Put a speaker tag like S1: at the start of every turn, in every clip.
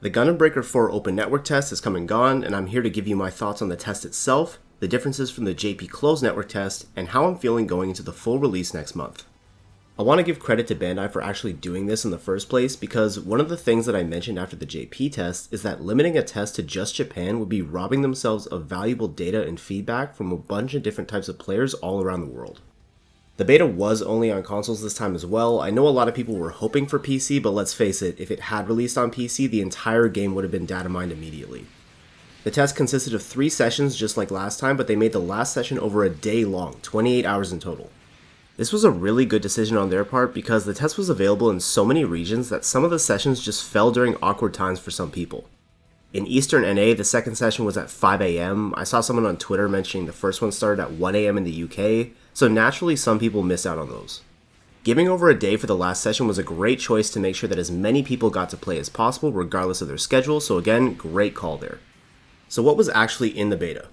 S1: The Gundam Breaker 4 Open Network test has come and gone, and I'm here to give you my thoughts on the test itself, the differences from the JP Closed Network test, and how I'm feeling going into the full release next month. I want to give credit to Bandai for actually doing this in the first place, because one of the things that I mentioned after the JP test is that limiting a test to just Japan would be robbing themselves of valuable data and feedback from a bunch of different types of players all around the world. The beta was only on consoles this time as well. I know a lot of people were hoping for PC, but let's face it, if it had released on PC, the entire game would have been data mined immediately. The test consisted of 3 sessions just like last time, but they made the last session over a day long, 28 hours in total. This was a really good decision on their part because the test was available in so many regions that some of the sessions just fell during awkward times for some people. In Eastern NA, the second session was at 5 AM. I saw someone on Twitter mentioning the first one started at 1 AM in the UK, so naturally some people missed out on those. Giving over a day for the last session was a great choice to make sure that as many people got to play as possible regardless of their schedule, so again, great call there. So what was actually in the beta?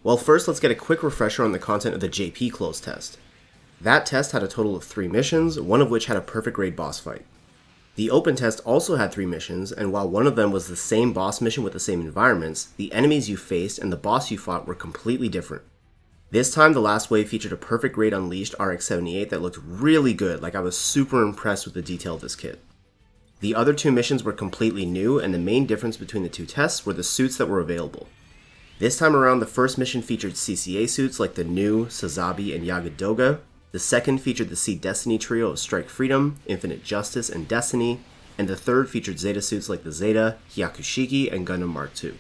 S1: Well, first let's get a quick refresher on the content of the JP Closed test. That test had a total of 3 missions, one of which had a perfect grade boss fight. The open test also had 3 missions, and while one of them was the same boss mission with the same environments, the enemies you faced and the boss you fought were completely different. This time, the last wave featured a perfect grade Unleashed RX-78 that looked really good, like I was super impressed with the detail of this kit. The other 2 missions were completely new, and the main difference between the 2 tests were the suits that were available. This time around, the first mission featured CCA suits like the new Sazabi and Yagadoga. The second featured the Seed Destiny trio of Strike Freedom, Infinite Justice, and Destiny, and the third featured Zeta suits like the Zeta, Hyakushiki, and Gundam Mark II.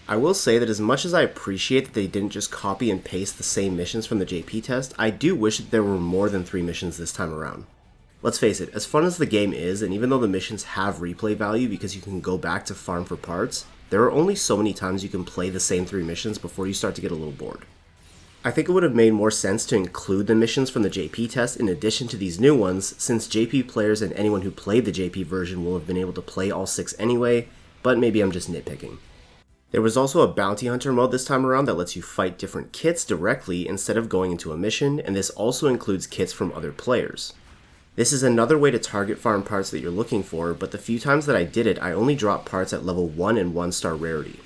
S1: I will say that as much as I appreciate that they didn't just copy and paste the same missions from the JP test, I do wish that there were more than 3 missions this time around. Let's face it, as fun as the game is, and even though the missions have replay value because you can go back to farm for parts, there are only so many times you can play the same 3 missions before you start to get a little bored. I think it would have made more sense to include the missions from the JP test in addition to these new ones, since JP players and anyone who played the JP version will have been able to play all 6 anyway, but maybe I'm just nitpicking. There was also a bounty hunter mode this time around that lets you fight different kits directly instead of going into a mission, and this also includes kits from other players. This is another way to target farm parts that you're looking for, but the few times that I did it, I only dropped parts at level 1 and 1 star rarity.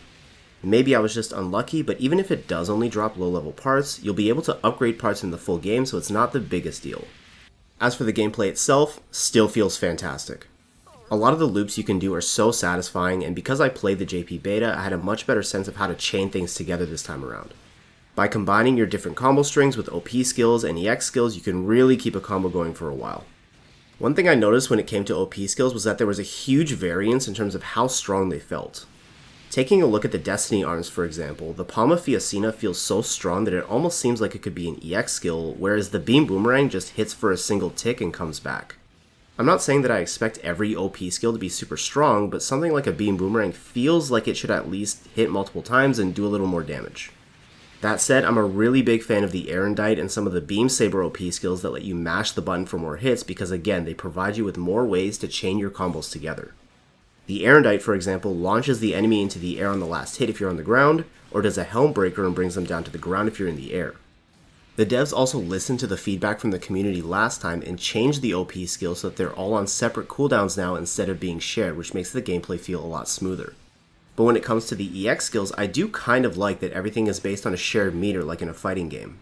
S1: Maybe I was just unlucky, but even if it does only drop low-level parts, you'll be able to upgrade parts in the full game, so it's not the biggest deal. As for the gameplay itself, still feels fantastic. A lot of the loops you can do are so satisfying, and because I played the JP beta, I had a much better sense of how to chain things together this time around. By combining your different combo strings with OP skills and EX skills, you can really keep a combo going for a while. One thing I noticed when it came to OP skills was that there was a huge variance in terms of how strong they felt. Taking a look at the Destiny arms, for example, the Palma Fiacina feels so strong that it almost seems like it could be an EX skill, whereas the Beam Boomerang just hits for a single tick and comes back. I'm not saying that I expect every OP skill to be super strong, but something like a Beam Boomerang feels like it should at least hit multiple times and do a little more damage. That said, I'm a really big fan of the Erendite and some of the Beam Saber OP skills that let you mash the button for more hits because again, they provide you with more ways to chain your combos together. The Erendite, for example, launches the enemy into the air on the last hit if you're on the ground, or does a Helm Breaker and brings them down to the ground if you're in the air. The devs also listened to the feedback from the community last time and changed the OP skills so that they're all on separate cooldowns now instead of being shared, which makes the gameplay feel a lot smoother. But when it comes to the EX skills, I do kind of like that everything is based on a shared meter like in a fighting game.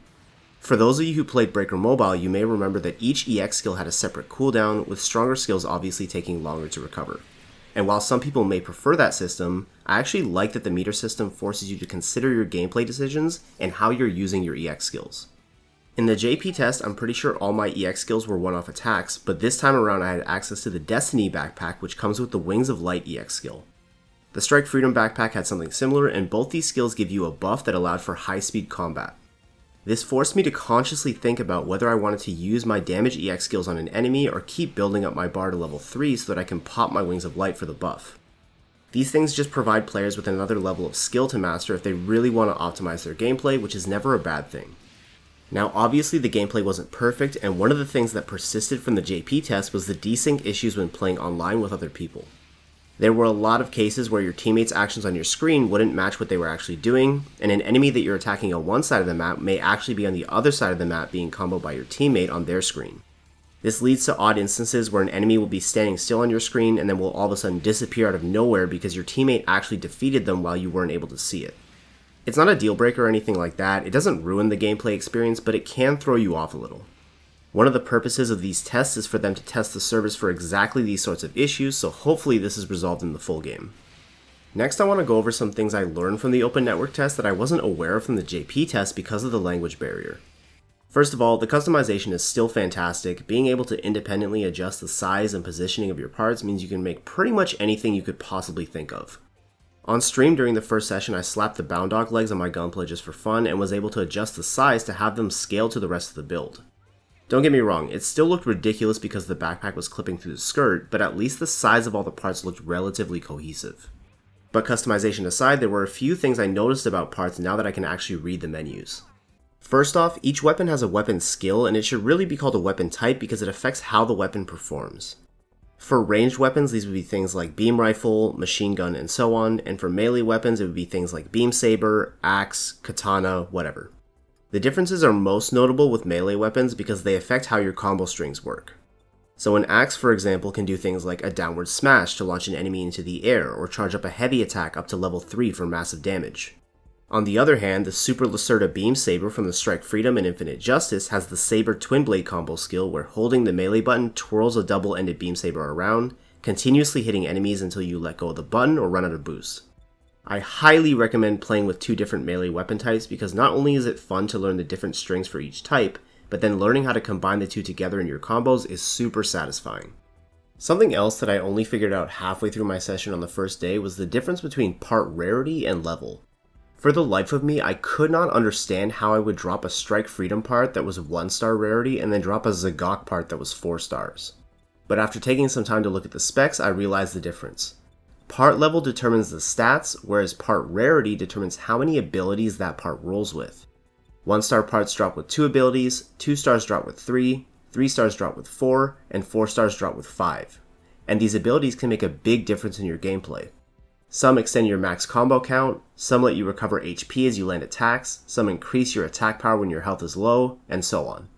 S1: For those of you who played Breaker Mobile, you may remember that each EX skill had a separate cooldown, with stronger skills obviously taking longer to recover. And while some people may prefer that system, I actually like that the meter system forces you to consider your gameplay decisions and how you're using your EX skills. In the JP test, I'm pretty sure all my EX skills were one-off attacks, but this time around I had access to the Destiny backpack, which comes with the Wings of Light EX skill. The Strike Freedom backpack had something similar, and both these skills give you a buff that allowed for high-speed combat. This forced me to consciously think about whether I wanted to use my damage EX skills on an enemy or keep building up my bar to level 3 so that I can pop my Wings of Light for the buff. These things just provide players with another level of skill to master if they really want to optimize their gameplay, which is never a bad thing. Now obviously the gameplay wasn't perfect, and one of the things that persisted from the JP test was the desync issues when playing online with other people. There were a lot of cases where your teammates' actions on your screen wouldn't match what they were actually doing, and an enemy that you're attacking on one side of the map may actually be on the other side of the map being comboed by your teammate on their screen. This leads to odd instances where an enemy will be standing still on your screen and then will all of a sudden disappear out of nowhere because your teammate actually defeated them while you weren't able to see it. It's not a deal breaker or anything like that, it doesn't ruin the gameplay experience, but it can throw you off a little. One of the purposes of these tests is for them to test the servers for exactly these sorts of issues, so hopefully this is resolved in the full game. Next, I want to go over some things I learned from the Open Network test that I wasn't aware of from the JP test because of the language barrier. First of all, the customization is still fantastic. Being able to independently adjust the size and positioning of your parts means you can make pretty much anything you could possibly think of. On stream during the first session, I slapped the bound dog legs on my gunplay just for fun and was able to adjust the size to have them scale to the rest of the build. Don't get me wrong, it still looked ridiculous because the backpack was clipping through the skirt, but at least the size of all the parts looked relatively cohesive. But customization aside, there were a few things I noticed about parts now that I can actually read the menus. First off, each weapon has a weapon skill, and it should really be called a weapon type because it affects how the weapon performs. For ranged weapons, these would be things like beam rifle, machine gun, and so on, and for melee weapons, it would be things like beam saber, axe, katana, whatever. The differences are most notable with melee weapons because they affect how your combo strings work. So an axe, for example, can do things like a downward smash to launch an enemy into the air, or charge up a heavy attack up to level 3 for massive damage. On the other hand, the Super Lacerda Beam Saber from the Strike Freedom and Infinite Justice has the Saber Twin Blade combo skill where holding the melee button twirls a double-ended beam saber around, continuously hitting enemies until you let go of the button or run out of boost. I highly recommend playing with two different melee weapon types because not only is it fun to learn the different strings for each type, but then learning how to combine the two together in your combos is super satisfying. Something else that I only figured out halfway through my session on the first day was the difference between part rarity and level. For the life of me, I could not understand how I would drop a Strike Freedom part that was 1-star rarity and then drop a Zagok part that was 4 stars. But after taking some time to look at the specs, I realized the difference. Part level determines the stats, whereas part rarity determines how many abilities that part rolls with. 1-star parts drop with 2 abilities, 2 stars drop with 3, 3 stars drop with 4, and 4 stars drop with 5. And these abilities can make a big difference in your gameplay. Some extend your max combo count, some let you recover HP as you land attacks, some increase your attack power when your health is low, and so on.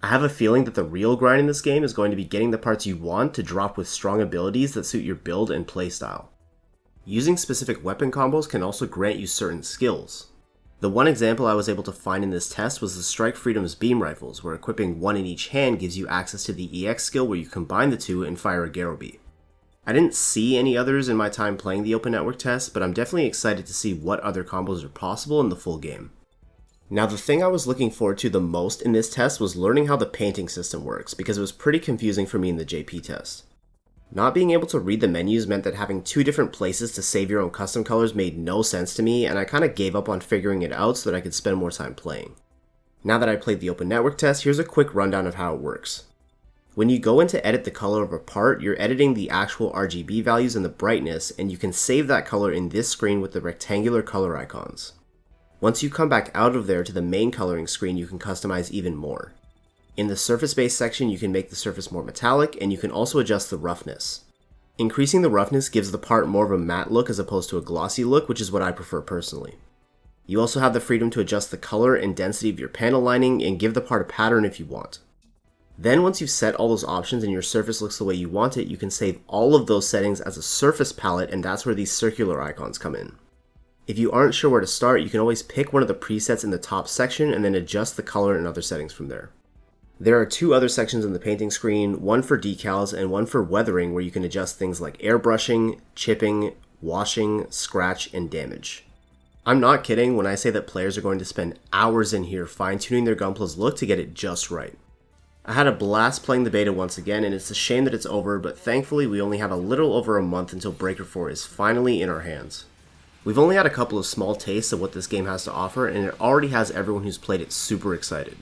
S1: I have a feeling that the real grind in this game is going to be getting the parts you want to drop with strong abilities that suit your build and playstyle. Using specific weapon combos can also grant you certain skills. The one example I was able to find in this test was the Strike Freedom's beam rifles, where equipping one in each hand gives you access to the EX skill where you combine the two and fire a Garrowby. I didn't see any others in my time playing the Open Network test, but I'm definitely excited to see what other combos are possible in the full game. Now, the thing I was looking forward to the most in this test was learning how the painting system works, because it was pretty confusing for me in the JP test. Not being able to read the menus meant that having 2 different places to save your own custom colors made no sense to me, and I kinda gave up on figuring it out so that I could spend more time playing. Now that I played the Open Network test, here's a quick rundown of how it works. When you go in to edit the color of a part, you're editing the actual RGB values and the brightness, and you can save that color in this screen with the rectangular color icons. Once you come back out of there to the main coloring screen, you can customize even more. In the surface-based section, you can make the surface more metallic, and you can also adjust the roughness. Increasing the roughness gives the part more of a matte look as opposed to a glossy look, which is what I prefer personally. You also have the freedom to adjust the color and density of your panel lining and give the part a pattern if you want. Then once you've set all those options and your surface looks the way you want it, you can save all of those settings as a surface palette, and that's where these circular icons come in. If you aren't sure where to start, you can always pick one of the presets in the top section and then adjust the color and other settings from there. There are 2 other sections in the painting screen, one for decals and one for weathering, where you can adjust things like airbrushing, chipping, washing, scratch, and damage. I'm not kidding when I say that players are going to spend hours in here fine-tuning their Gunpla's look to get it just right. I had a blast playing the beta once again, and it's a shame that it's over, but thankfully we only have a little over a month until Breaker 4 is finally in our hands. We've only had a couple of small tastes of what this game has to offer, and it already has everyone who's played it super excited.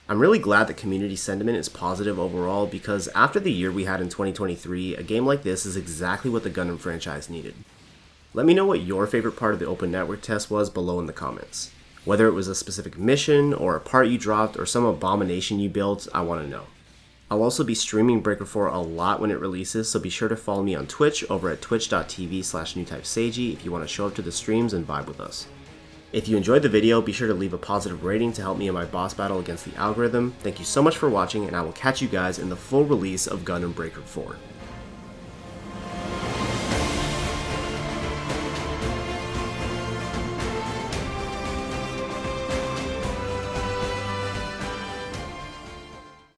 S1: I'm really glad that community sentiment is positive overall, because after the year we had in 2023, a game like this is exactly what the Gundam franchise needed. Let me know what your favorite part of the Open Network test was below in the comments. Whether it was a specific mission, or a part you dropped, or some abomination you built, I want to know. I'll also be streaming Breaker 4 a lot when it releases, so be sure to follow me on Twitch over at twitch.tv/newtypeseiji if you want to show up to the streams and vibe with us. If you enjoyed the video, be sure to leave a positive rating to help me in my boss battle against the algorithm. Thank you so much for watching, and I will catch you guys in the full release of Gundam Breaker 4.